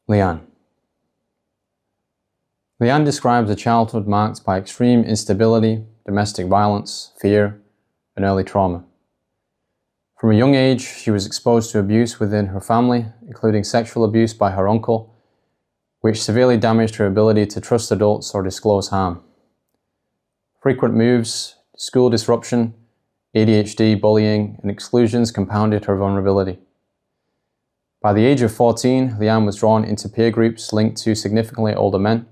Leanne. Leanne describes a childhood marked by extreme instability, domestic violence, fear, and early trauma. From a young age, she was exposed to abuse within her family, including sexual abuse by her uncle, which severely damaged her ability to trust adults or disclose harm. Frequent moves, school disruption, ADHD, bullying, and exclusions compounded her vulnerability. By the age of 14, Leanne was drawn into peer groups linked to significantly older men.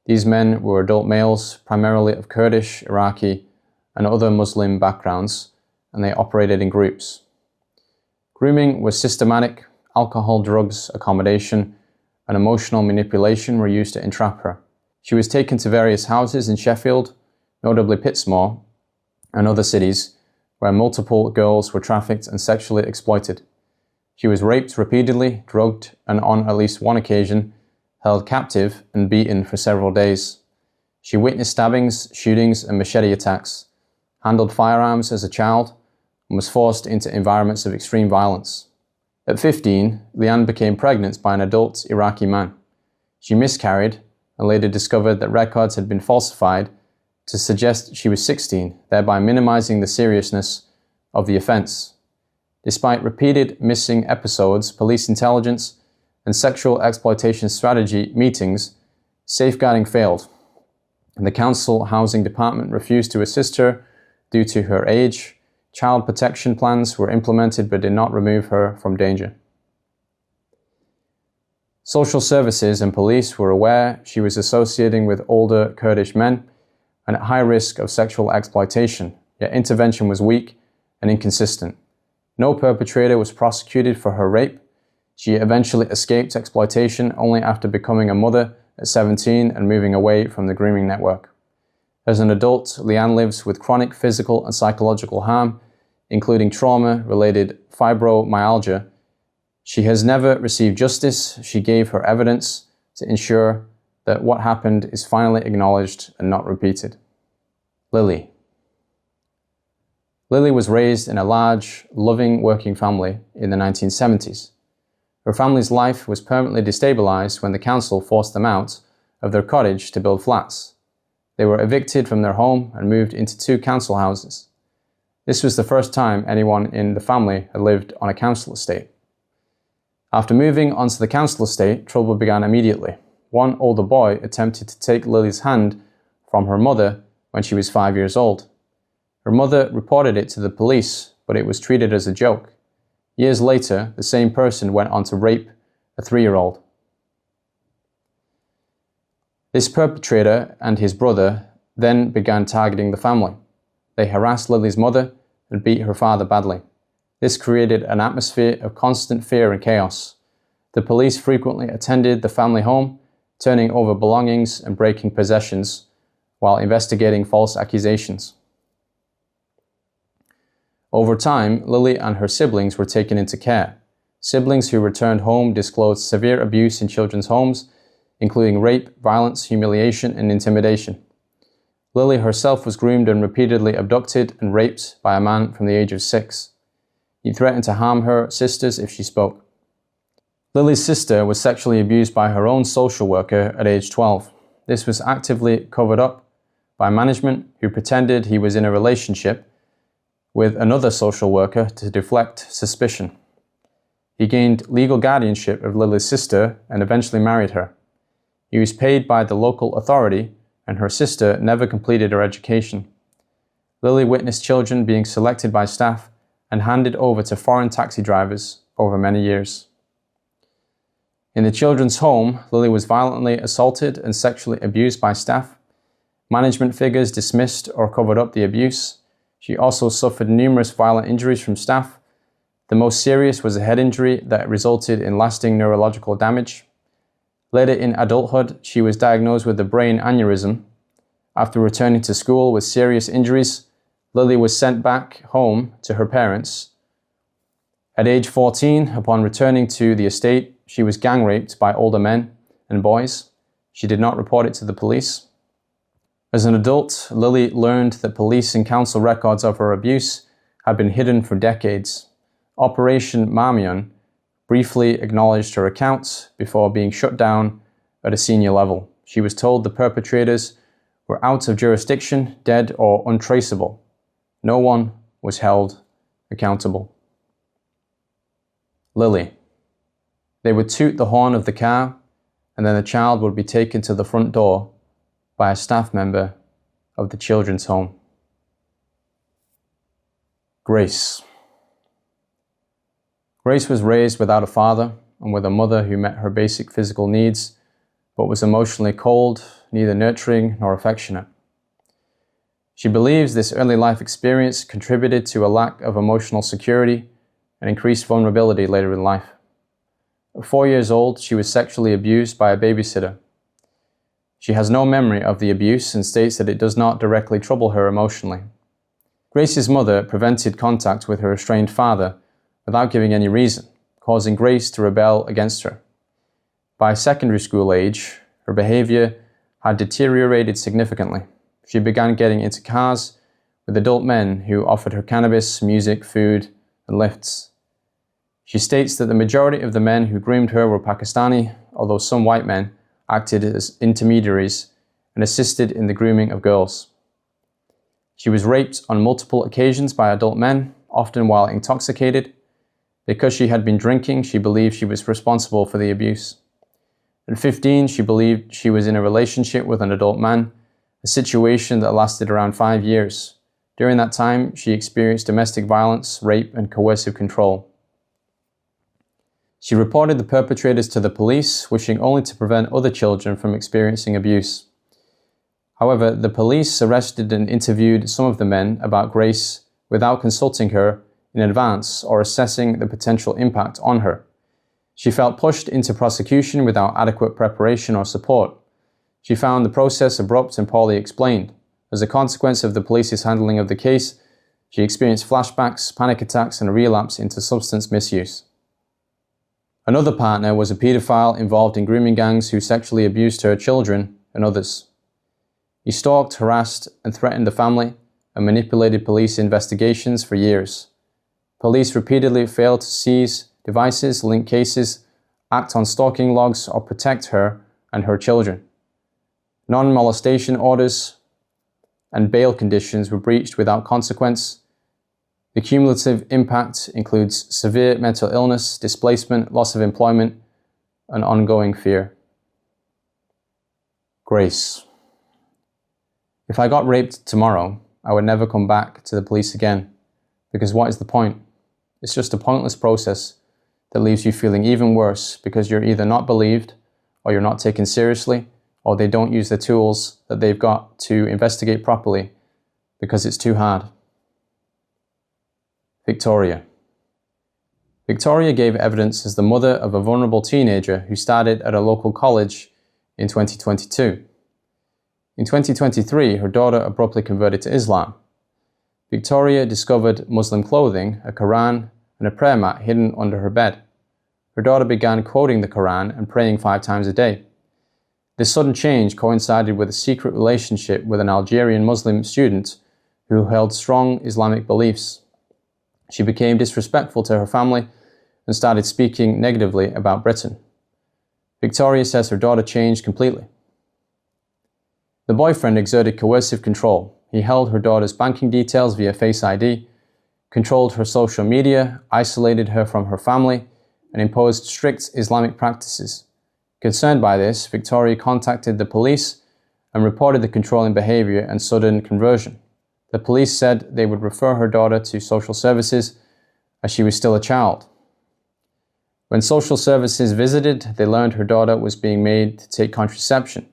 These men were adult males, primarily of Kurdish, Iraqi, and other Muslim backgrounds, and they operated in groups. Grooming was systematic. Alcohol, drugs, accommodation, and emotional manipulation were used to entrap her. She was taken to various houses in Sheffield, notably Pittsmore, and other cities, where multiple girls were trafficked and sexually exploited. She was raped repeatedly, drugged, and on at least one occasion, held captive and beaten for several days. She witnessed stabbings, shootings, and machete attacks, handled firearms as a child, and was forced into environments of extreme violence. At 15, Leanne became pregnant by an adult Iraqi man. She miscarried and later discovered that records had been falsified to suggest she was 16, thereby minimizing the seriousness of the offense. Despite repeated missing episodes, police intelligence, and sexual exploitation strategy meetings, safeguarding failed, and the council housing department refused to assist her due to her age. Child protection plans were implemented but did not remove her from danger. Social services and police were aware she was associating with older Kurdish men and at high risk of sexual exploitation, yet intervention was weak and inconsistent. No perpetrator was prosecuted for her rape. She eventually escaped exploitation only after becoming a mother at 17 and moving away from the grooming network. As an adult, Leanne lives with chronic physical and psychological harm, including trauma-related fibromyalgia. She has never received justice. She gave her evidence to ensure that what happened is finally acknowledged and not repeated. Lilly. Lilly was raised in a large, loving working family in the 1970s. Her family's life was permanently destabilized when the council forced them out of their cottage to build flats. They were evicted from their home and moved into 2 council houses. This was the first time anyone in the family had lived on a council estate. After moving onto the council estate, trouble began immediately. One older boy attempted to take Lilly's hand from her mother when she was 5 years old. Her mother reported it to the police, but it was treated as a joke. Years later, the same person went on to rape a 3-year-old. This perpetrator and his brother then began targeting the family. They harassed Lilly's mother and beat her father badly. This created an atmosphere of constant fear and chaos. The police frequently attended the family home, turning over belongings and breaking possessions while investigating false accusations. Over time, Lilly and her siblings were taken into care. Siblings who returned home disclosed severe abuse in children's homes, including rape, violence, humiliation, and intimidation. Lilly herself was groomed and repeatedly abducted and raped by a man from the age of 6. He threatened to harm her sisters if she spoke. Lilly's sister was sexually abused by her own social worker at age 12. This was actively covered up by management, who pretended he was in a relationship with another social worker to deflect suspicion. He gained legal guardianship of Lilly's sister and eventually married her. He was paid by the local authority, and her sister never completed her education. Lilly witnessed children being selected by staff and handed over to foreign taxi drivers over many years. In the children's home, Lilly was violently assaulted and sexually abused by staff. Management figures dismissed or covered up the abuse. She also suffered numerous violent injuries from staff. The most serious was a head injury that resulted in lasting neurological damage. Later in adulthood, she was diagnosed with a brain aneurysm. After returning to school with serious injuries, Lilly was sent back home to her parents. At age 14, upon returning to the estate, she was gang raped by older men and boys. She did not report it to the police. As an adult, Lilly learned that police and council records of her abuse had been hidden for decades. Operation Marmion briefly acknowledged her accounts before being shut down at a senior level. She was told the perpetrators were out of jurisdiction, dead or untraceable. No one was held accountable. Lilly. They would toot the horn of the car, and then the child would be taken to the front door by a staff member of the children's home. Grace. Grace was raised without a father and with a mother who met her basic physical needs, but was emotionally cold, neither nurturing nor affectionate. She believes this early life experience contributed to a lack of emotional security and increased vulnerability later in life. At 4 years old, she was sexually abused by a babysitter. She has no memory of the abuse and states that it does not directly trouble her emotionally. Grace's mother prevented contact with her estranged father without giving any reason, causing Grace to rebel against her. By secondary school age, her behavior had deteriorated significantly. She began getting into cars with adult men who offered her cannabis, music, food, and lifts. She states that the majority of the men who groomed her were Pakistani, although some white men acted as intermediaries and assisted in the grooming of girls. She was raped on multiple occasions by adult men, often while intoxicated. Because she had been drinking, she believed she was responsible for the abuse. At 15, she believed she was in a relationship with an adult man, a situation that lasted around 5 years. During that time, she experienced domestic violence, rape, and coercive control. She reported the perpetrators to the police, wishing only to prevent other children from experiencing abuse. However, the police arrested and interviewed some of the men about Grace without consulting her in advance or assessing the potential impact on her. She felt pushed into prosecution without adequate preparation or support. She found the process abrupt and poorly explained. As a consequence of the police's handling of the case, she experienced flashbacks, panic attacks, and a relapse into substance misuse. Another partner was a pedophile involved in grooming gangs who sexually abused her children and others. He stalked, harassed, and threatened the family and manipulated police investigations for years. Police repeatedly failed to seize devices, link cases, act on stalking logs, or protect her and her children. Non-molestation orders and bail conditions were breached without consequence. The cumulative impact includes severe mental illness, displacement, loss of employment, and ongoing fear. Grace. If I got raped tomorrow, I would never come back to the police again, because what is the point? It's just a pointless process that leaves you feeling even worse because you're either not believed, or you're not taken seriously, or they don't use the tools that they've got to investigate properly because it's too hard. Victoria. Victoria gave evidence as the mother of a vulnerable teenager who studied at a local college in 2022. In 2023, her daughter abruptly converted to Islam. Victoria discovered Muslim clothing, a Quran, and a prayer mat hidden under her bed. Her daughter began quoting the Quran and praying 5 times a day. This sudden change coincided with a secret relationship with an Algerian Muslim student who held strong Islamic beliefs. She became disrespectful to her family and started speaking negatively about Britain. Victoria says her daughter changed completely. The boyfriend exerted coercive control. He held her daughter's banking details via Face ID, controlled her social media, isolated her from her family, and imposed strict Islamic practices. Concerned by this, Victoria contacted the police and reported the controlling behavior and sudden conversion. The police said they would refer her daughter to social services as she was still a child. When social services visited, they learned her daughter was being made to take contraception.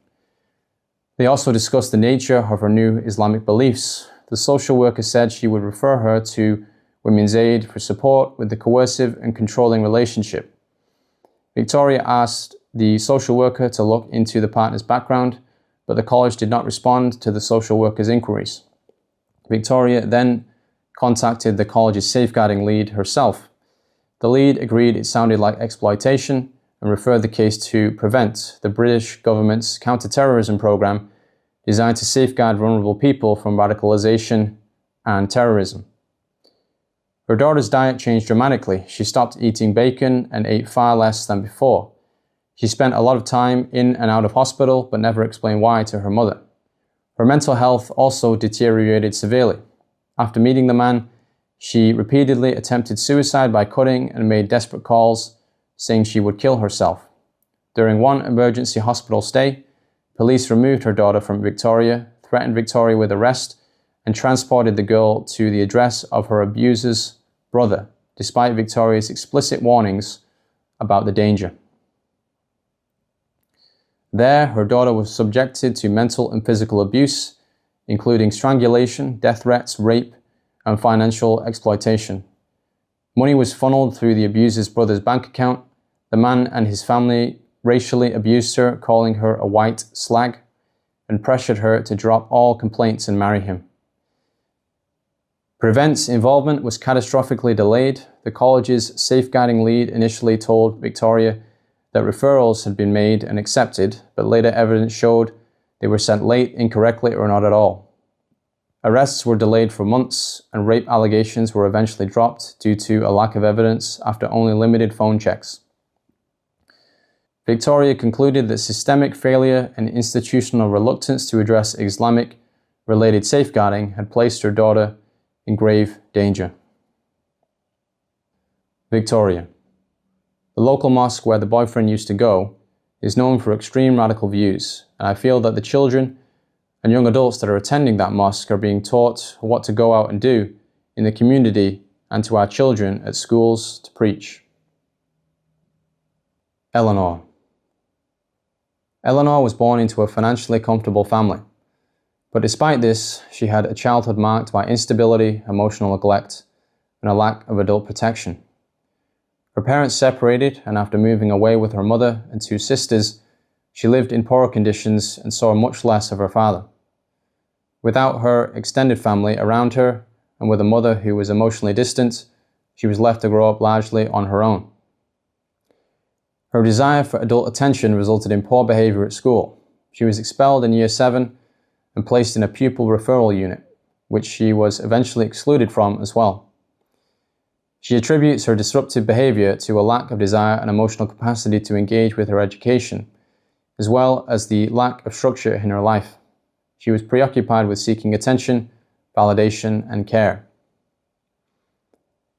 They also discussed the nature of her new Islamic beliefs. The social worker said she would refer her to Women's Aid for support with the coercive and controlling relationship. Victoria asked the social worker to look into the partner's background, but the college did not respond to the social worker's inquiries. Victoria then contacted the college's safeguarding lead herself. The lead agreed it sounded like exploitation and referred the case to PREVENT, the British government's counter-terrorism program designed to safeguard vulnerable people from radicalization and terrorism. Her daughter's diet changed dramatically. She stopped eating bacon and ate far less than before. She spent a lot of time in and out of hospital, but never explained why to her mother. Her mental health also deteriorated severely. After meeting the man, she repeatedly attempted suicide by cutting and made desperate calls, saying she would kill herself. During one emergency hospital stay, police removed her daughter from Victoria, threatened Victoria with arrest, and transported the girl to the address of her abuser's brother, despite Victoria's explicit warnings about the danger. There, her daughter was subjected to mental and physical abuse, including strangulation, death threats, rape, and financial exploitation. Money was funneled through the abuser's brother's bank account. The man and his family racially abused her, calling her a white slag, and pressured her to drop all complaints and marry him. Prevent's involvement was catastrophically delayed. The college's safeguarding lead initially told Victoria that referrals had been made and accepted, but later evidence showed they were sent late, incorrectly, or not at all. Arrests were delayed for months, and rape allegations were eventually dropped due to a lack of evidence after only limited phone checks. Victoria concluded that systemic failure and institutional reluctance to address Islamic-related safeguarding had placed her daughter in grave danger. Victoria. The local mosque where the boyfriend used to go is known for extreme radical views, and I feel that the children and young adults that are attending that mosque are being taught what to go out and do in the community and to our children at schools to preach. Eleanor. Eleanor was born into a financially comfortable family, but despite this, she had a childhood marked by instability, emotional neglect, and a lack of adult protection. Her parents separated, and after moving away with her mother and two sisters, she lived in poorer conditions and saw much less of her father. Without her extended family around her, and with a mother who was emotionally distant, she was left to grow up largely on her own. Her desire for adult attention resulted in poor behavior at school. She was expelled in Year 7 and placed in a pupil referral unit, which she was eventually excluded from as well. She attributes her disruptive behavior to a lack of desire and emotional capacity to engage with her education, as well as the lack of structure in her life. She was preoccupied with seeking attention, validation, and care.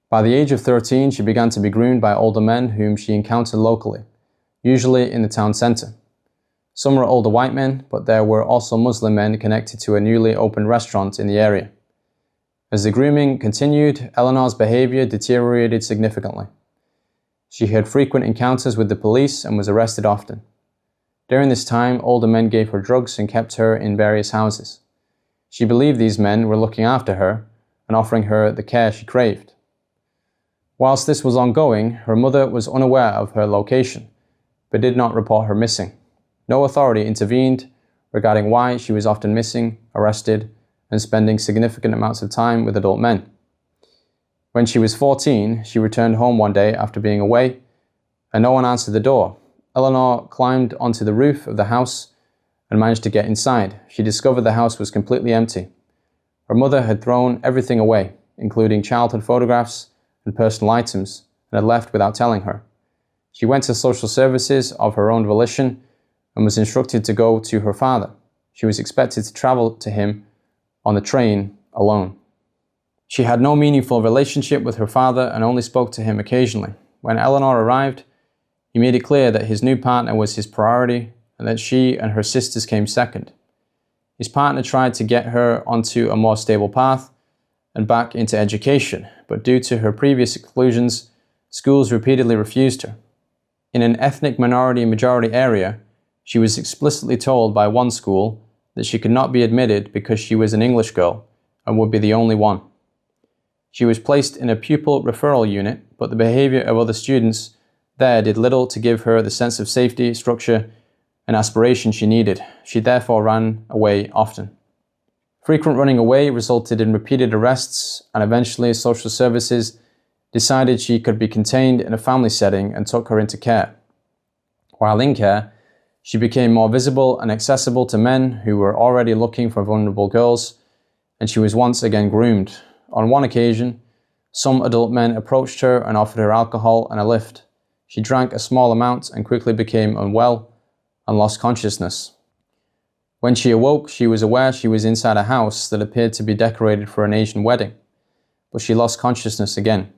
By the age of 13, she began to be groomed by older men whom she encountered locally, usually in the town centre. Some were older white men, but there were also Muslim men connected to a newly opened restaurant in the area. As the grooming continued, Eleanor's behavior deteriorated significantly. She had frequent encounters with the police and was arrested often. During this time, older men gave her drugs and kept her in various houses. She believed these men were looking after her and offering her the care she craved. Whilst this was ongoing, her mother was unaware of her location, but did not report her missing. No authority intervened regarding why she was often missing, arrested, and spending significant amounts of time with adult men. When she was 14, she returned home one day after being away, and no one answered the door. Eleanor climbed onto the roof of the house and managed to get inside. She discovered the house was completely empty. Her mother had thrown everything away, including childhood photographs and personal items, and had left without telling her. She went to social services of her own volition and was instructed to go to her father. She was expected to travel to him on the train alone. She had no meaningful relationship with her father and only spoke to him occasionally. When Eleanor arrived, he made it clear that his new partner was his priority and that she and her sisters came second. His partner tried to get her onto a more stable path and back into education, but due to her previous exclusions, schools repeatedly refused her. In an ethnic minority-majority area, she was explicitly told by one school that she could not be admitted because she was an English girl and would be the only one. She was placed in a pupil referral unit, but the behavior of other students there did little to give her the sense of safety, structure, and aspiration she needed. She therefore ran away often. Frequent running away resulted in repeated arrests, and eventually social services decided she could be contained in a family setting and took her into care. While in care, she became more visible and accessible to men who were already looking for vulnerable girls, and she was once again groomed. On one occasion, Some adult men approached her and offered her alcohol and a lift. She drank a small amount and quickly became unwell and lost consciousness. When she awoke, she was aware she was inside a house that appeared to be decorated for an Asian wedding, but she lost consciousness again.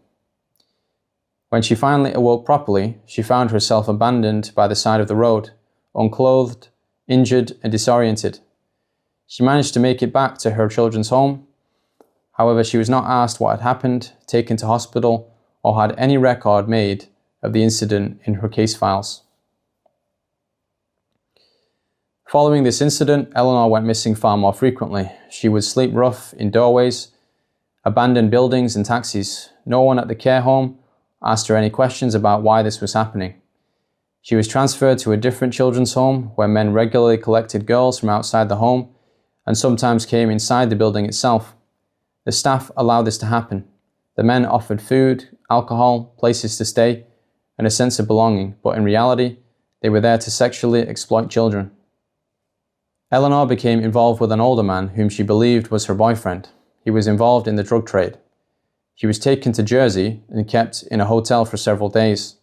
When she finally awoke properly, she found herself abandoned by the side of the road, unclothed, injured, and disoriented. She managed to make it back to her children's home. However, she was not asked what had happened, taken to hospital, or had any record made of the incident in her case files. Following this incident, Eleanor went missing far more frequently. She would sleep rough in doorways, abandoned buildings and taxis. No one at the care home asked her any questions about why this was happening. She was transferred to a different children's home where men regularly collected girls from outside the home and sometimes came inside the building itself. The staff allowed this to happen. The men offered food, alcohol, places to stay, and a sense of belonging, but in reality, they were there to sexually exploit children. Eleanor became involved with an older man whom she believed was her boyfriend. He was involved in the drug trade. She was taken to Jersey and kept in a hotel for several days.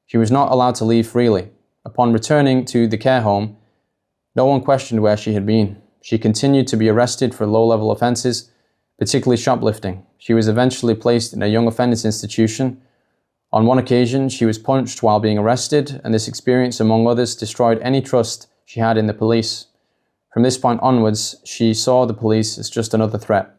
She was not allowed to leave freely. Upon returning to the care home, no one questioned where she had been. She continued to be arrested for low-level offenses, particularly shoplifting. She was eventually placed in a young offenders institution. On one occasion, she was punched while being arrested, and this experience, among others, destroyed any trust she had in the police. From this point onwards, she saw the police as just another threat.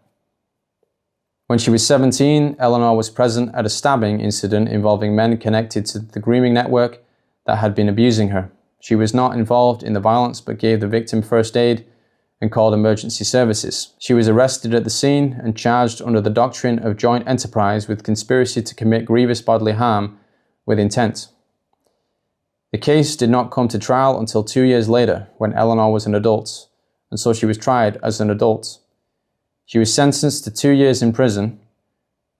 When she was 17, Eleanor was present at a stabbing incident involving men connected to the grooming network that had been abusing her. She was not involved in the violence but gave the victim first aid and called emergency services. She was arrested at the scene and charged under the doctrine of joint enterprise with conspiracy to commit grievous bodily harm with intent. The case did not come to trial until 2 years later when Eleanor was an adult, and so she was tried as an adult. She was sentenced to 2 years in prison.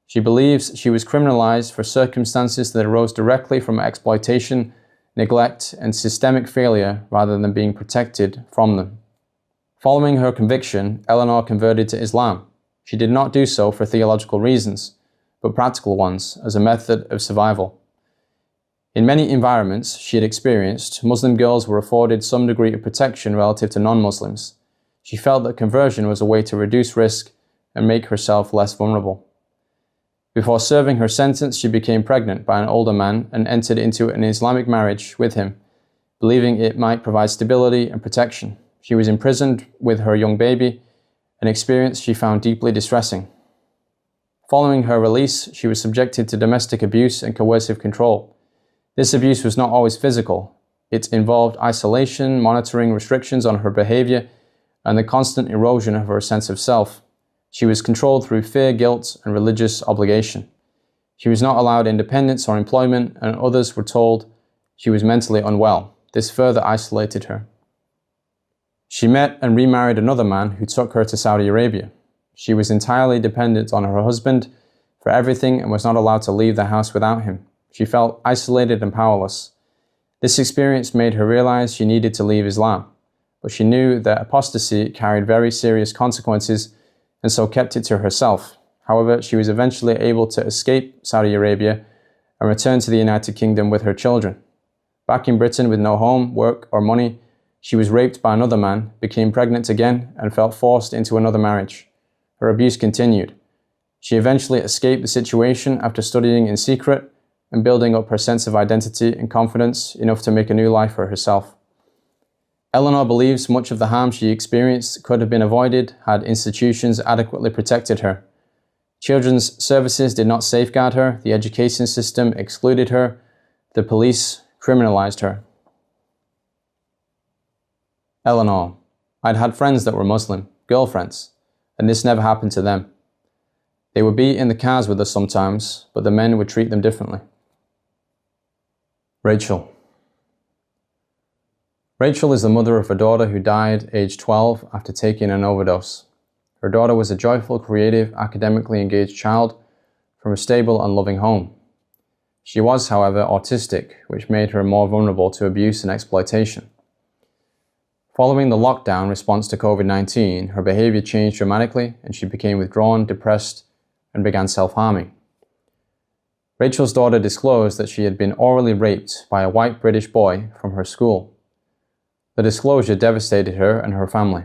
She believes she was criminalized for circumstances that arose directly from exploitation, neglect, and systemic failure rather than being protected from them. Following her conviction, Eleanor converted to Islam. She did not do so for theological reasons, but practical ones, as a method of survival. In many environments she had experienced, Muslim girls were afforded some degree of protection relative to non-Muslims. She felt that conversion was a way to reduce risk and make herself less vulnerable. Before serving her sentence, she became pregnant by an older man and entered into an Islamic marriage with him, believing it might provide stability and protection. She was imprisoned with her young baby, an experience she found deeply distressing. Following her release, she was subjected to domestic abuse and coercive control. This abuse was not always physical. It involved isolation, monitoring restrictions on her behavior, and the constant erosion of her sense of self. She was controlled through fear, guilt, and religious obligation. She was not allowed independence or employment, and others were told she was mentally unwell. This further isolated her. She met and remarried another man who took her to Saudi Arabia. She was entirely dependent on her husband for everything and was not allowed to leave the house without him. She felt isolated and powerless. This experience made her realize she needed to leave Islam, but she knew that apostasy carried very serious consequences and so kept it to herself. However, she was eventually able to escape Saudi Arabia and return to the United Kingdom with her children. Back in Britain with no home, work, or money, she was raped by another man, became pregnant again, and felt forced into another marriage. Her abuse continued. She eventually escaped the situation after studying in secret and building up her sense of identity and confidence enough to make a new life for herself. Eleanor believes much of the harm she experienced could have been avoided had institutions adequately protected her. Children's services did not safeguard her, the education system excluded her, the police criminalized her. Eleanor: I'd had friends that were Muslim, girlfriends, and this never happened to them. They would be in the cars with us sometimes, but the men would treat them differently. Rachel. Rachel is the mother of a daughter who died aged 12 after taking an overdose. Her daughter was a joyful, creative, academically engaged child from a stable and loving home. She was, however, autistic, which made her more vulnerable to abuse and exploitation. Following the lockdown response to COVID-19, her behavior changed dramatically and she became withdrawn, depressed, and began self-harming. Rachel's daughter disclosed that she had been orally raped by a white British boy from her school. The disclosure devastated her and her family.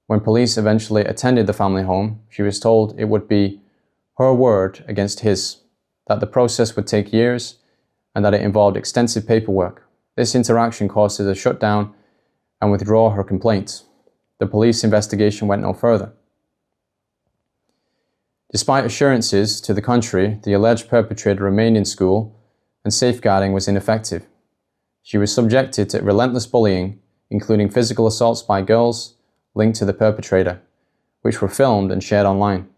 When police eventually attended the family home, she was told it would be her word against his, that the process would take years, and that it involved extensive paperwork. This interaction caused her to shut down and withdraw her complaints. The police investigation went no further. Despite assurances to the contrary, the alleged perpetrator remained in school and safeguarding was ineffective. She was subjected to relentless bullying, including physical assaults by girls linked to the perpetrator, which were filmed and shared online.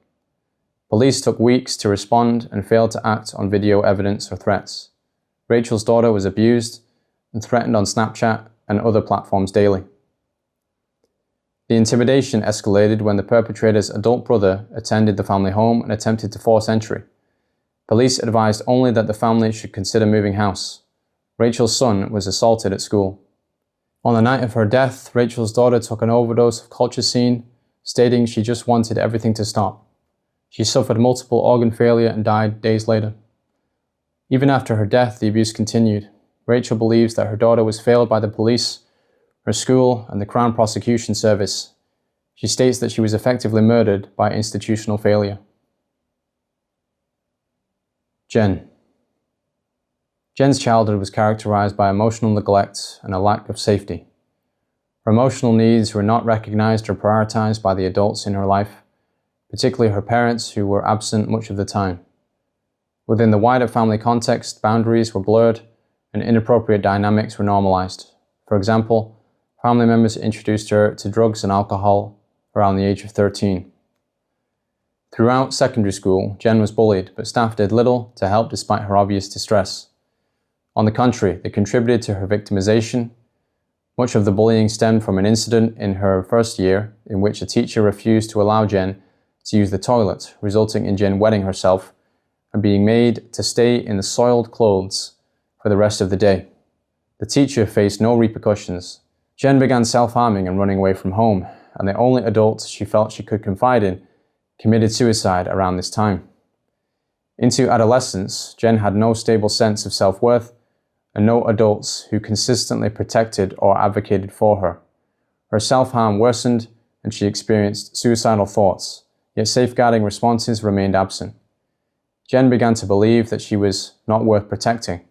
Police took weeks to respond and failed to act on video evidence or threats. Rachel's daughter was abused and threatened on Snapchat and other platforms daily. The intimidation escalated when the perpetrator's adult brother attended the family home and attempted to force entry. Police advised only that the family should consider moving house. Rachel's son was assaulted at school. On the night of her death, Rachel's daughter took an overdose of colchicine, stating she just wanted everything to stop. She suffered multiple organ failure and died days later. Even after her death, the abuse continued. Rachel believes that her daughter was failed by the police, her school, and the Crown Prosecution Service. She states that she was effectively murdered by institutional failure. Jen. Jen's childhood was characterized by emotional neglect and a lack of safety. Her emotional needs were not recognized or prioritized by the adults in her life, particularly her parents, who were absent much of the time. Within the wider family context, boundaries were blurred and inappropriate dynamics were normalized. For example, family members introduced her to drugs and alcohol around the age of 13. Throughout secondary school, Jen was bullied, but staff did little to help despite her obvious distress. On the contrary, they contributed to her victimization. Much of the bullying stemmed from an incident in her first year in which a teacher refused to allow Jen to use the toilet, resulting in Jen wetting herself and being made to stay in the soiled clothes for the rest of the day. The teacher faced no repercussions. Jen began self-harming and running away from home, and the only adult she felt she could confide in committed suicide around this time. Into adolescence, Jen had no stable sense of self-worth and no adults who consistently protected or advocated for her. Her self-harm worsened and she experienced suicidal thoughts, yet safeguarding responses remained absent. Jen began to believe that she was not worth protecting,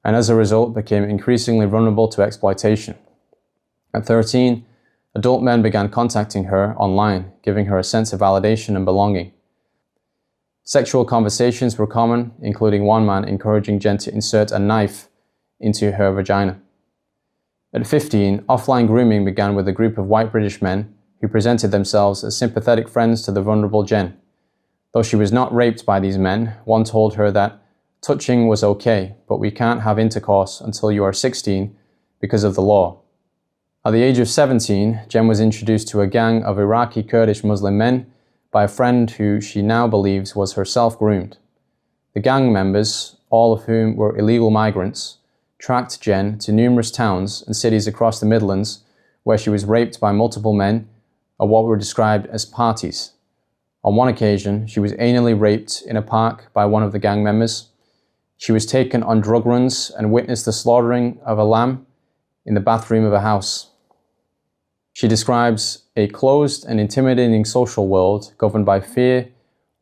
and as a result became increasingly vulnerable to exploitation. At 13, adult men began contacting her online, giving her a sense of validation and belonging. Sexual conversations were common, including one man encouraging Jen to insert a knife into her vagina. At 15, offline grooming began with a group of white British men who presented themselves as sympathetic friends to the vulnerable Jen. Though she was not raped by these men, one told her that touching was okay, but we can't have intercourse until you are 16 because of the law. At the age of 17, Jen was introduced to a gang of Iraqi Kurdish Muslim men by a friend who she now believes was herself groomed. The gang members, all of whom were illegal migrants, tracked Jen to numerous towns and cities across the Midlands where she was raped by multiple men at what were described as parties. On one occasion, she was anally raped in a park by one of the gang members. She was taken on drug runs and witnessed the slaughtering of a lamb in the bathroom of a house. She describes a closed and intimidating social world governed by fear,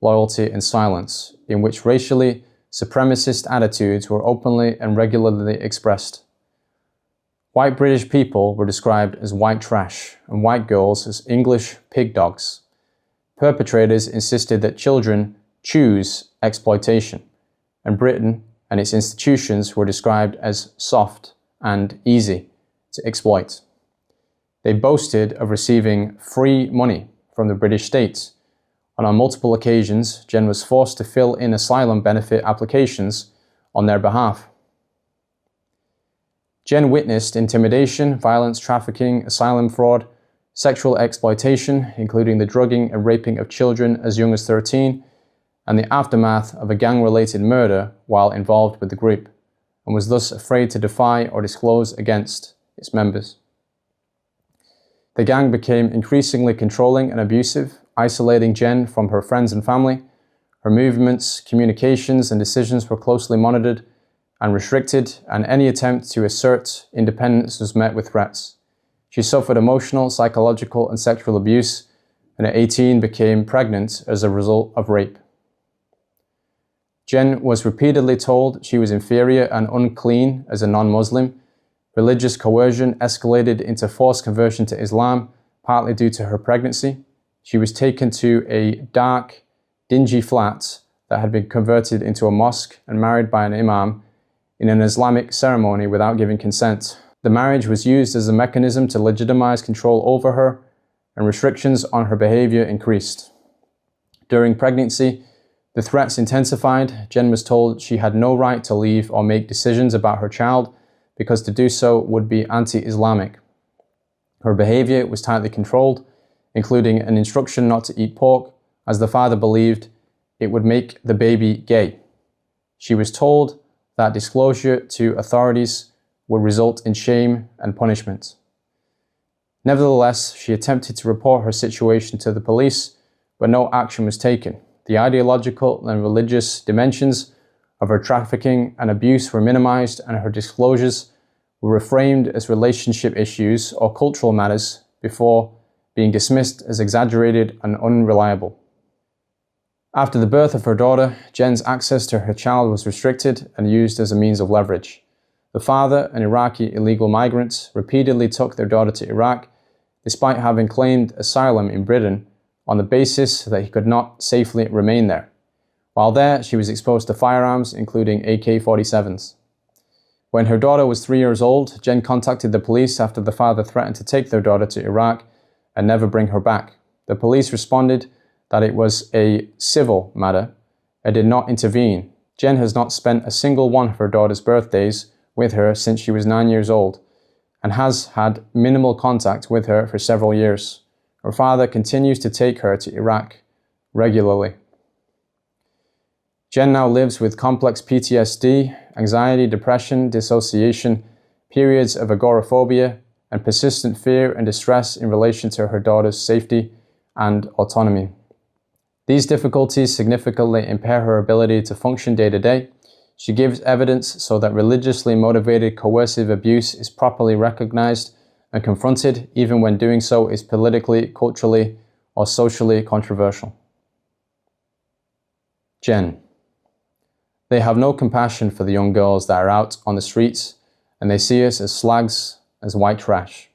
loyalty, and silence, in which racially supremacist attitudes were openly and regularly expressed. White British people were described as white trash, and white girls as English pig dogs. Perpetrators insisted that children choose exploitation, and Britain and its institutions were described as soft and easy to exploit. They boasted of receiving free money from the British state, and on multiple occasions, Jen was forced to fill in asylum benefit applications on their behalf. Jen witnessed intimidation, violence, trafficking, asylum fraud, sexual exploitation, including the drugging and raping of children as young as 13, and the aftermath of a gang-related murder while involved with the group, and was thus afraid to defy or disclose against its members. The gang became increasingly controlling and abusive, isolating Jen from her friends and family, Her movements, communications, and decisions were closely monitored and restricted, and any attempt to assert independence was met with threats. She suffered emotional, psychological, and sexual abuse, and at 18 became pregnant as a result of rape. Jen was repeatedly told she was inferior and unclean as a non-Muslim. Religious coercion escalated into forced conversion to Islam, partly due to her pregnancy. She was taken to a dark, dingy flat that had been converted into a mosque and married by an imam in an Islamic ceremony without giving consent. The marriage was used as a mechanism to legitimize control over her, and restrictions on her behavior increased. During pregnancy, the threats intensified. Jen was told she had no right to leave or make decisions about her child because to do so would be anti-Islamic. Her behavior was tightly controlled, including an instruction not to eat pork, as the father believed it would make the baby gay. She was told that disclosure to authorities would result in shame and punishment. Nevertheless, she attempted to report her situation to the police, but no action was taken. The ideological and religious dimensions of her trafficking and abuse were minimized, and her disclosures were reframed as relationship issues or cultural matters before being dismissed as exaggerated and unreliable. After the birth of her daughter, Jen's access to her child was restricted and used as a means of leverage. The father, an Iraqi illegal migrant, repeatedly took their daughter to Iraq, despite having claimed asylum in Britain on the basis that he could not safely remain there. While there, she was exposed to firearms, including AK-47s. When her daughter was 3 years old, Jen contacted the police after the father threatened to take their daughter to Iraq and never bring her back. The police responded that it was a civil matter and did not intervene. Jen has not spent a single one of her daughter's birthdays with her since she was 9 years old and has had minimal contact with her for several years. Her father continues to take her to Iraq regularly. Jen now lives with complex PTSD, anxiety, depression, dissociation, periods of agoraphobia, and persistent fear and distress in relation to her daughter's safety and autonomy. These difficulties significantly impair her ability to function day to day. She gives evidence so that religiously motivated coercive abuse is properly recognized and confronted, even when doing so is politically, culturally, or socially controversial. Jen. They have no compassion for the young girls that are out on the streets, and they see us as slags, as white trash.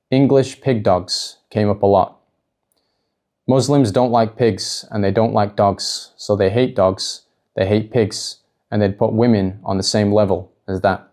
English pig dogs came up a lot. Muslims don't like pigs, and they don't like dogs, so they hate dogs, they hate pigs, and they'd put women on the same level as that.